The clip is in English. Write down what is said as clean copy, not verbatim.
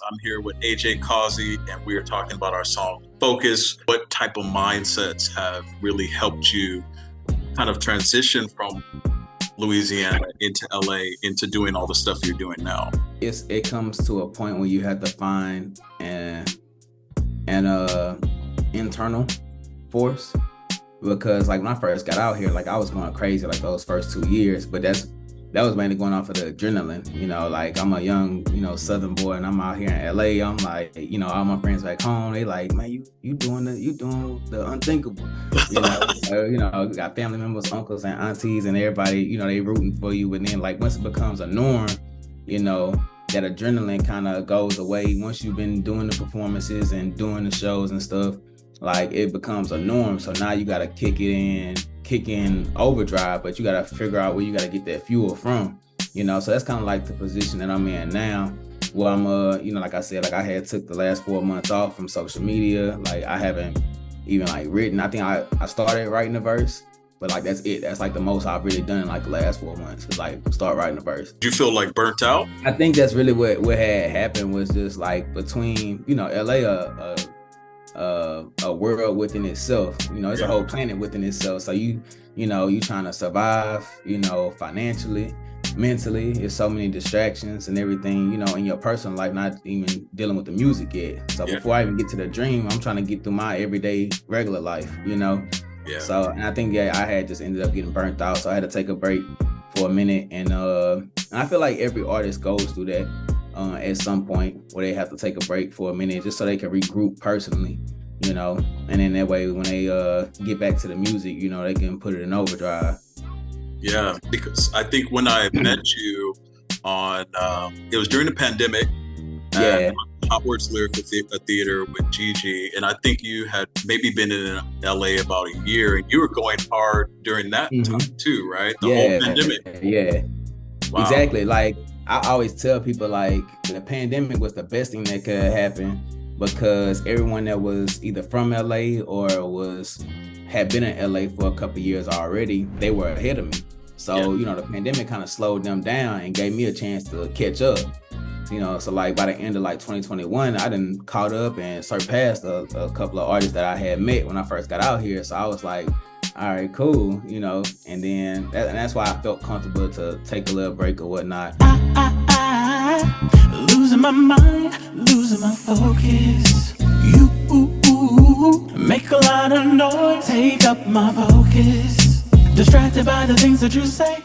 I'm here with AJ Causey, and we are talking about our song Focus. What type of mindsets have really helped you kind of transition from Louisiana into LA into doing all the stuff you're doing now? It comes to a point where you have to find an internal force, because like when I first got out here, like I was going crazy like those first 2 years, but that was mainly going off of the adrenaline. Like I'm a young, Southern boy, and I'm out here in LA. I'm like, all my friends back home, they like, man, you doing the unthinkable. Got family members, uncles and aunties and everybody, they rooting for you. But then like once it becomes a norm, that adrenaline kind of goes away. Once you've been doing the performances and doing the shows and stuff, like it becomes a norm. So now you got to kick in overdrive, but you got to figure out where you got to get that fuel from, so that's kind of like the position that I'm in now. Well, I'm like I said, like I had took the last 4 months off from social media. Like I haven't even like written. I think I started writing a verse, but like that's it. That's like the most I've really done in like the last 4 months, is like start writing a verse. Do you feel like burnt out? I think that's really what had happened, was just like between LA a world within itself. It's a whole planet within itself. So you trying to survive, financially, mentally. There's so many distractions and everything, in your personal life, not even dealing with the music yet. So before I even get to the dream, I'm trying to get through my everyday regular life, Yeah. So, and I think I had just ended up getting burnt out. So I had to take a break for a minute. And I feel like every artist goes through that at some point, where they have to take a break for a minute just so they can regroup personally, and then that way when they get back to the music, they can put it in overdrive. Yeah, because I think when I met you on, it was during the pandemic. Yeah. Hot Words Lyrical Theater with Gigi, and I think you had maybe been in LA about a year, and you were going hard during that time too, right? The whole pandemic. Yeah. Wow. Exactly. Like I always tell people, like the pandemic was the best thing that could happen, because everyone that was either from LA or had been in LA for a couple of years already, they were ahead of me. So, the pandemic kind of slowed them down and gave me a chance to catch up. So like by the end of like 2021, I done caught up and surpassed a couple of artists that I had met when I first got out here. So I was like, all right, cool, and then that's why I felt comfortable to take a little break or whatnot. Losing my mind, losing my focus. You make a lot of noise, take up my focus. Distracted by the things that you say.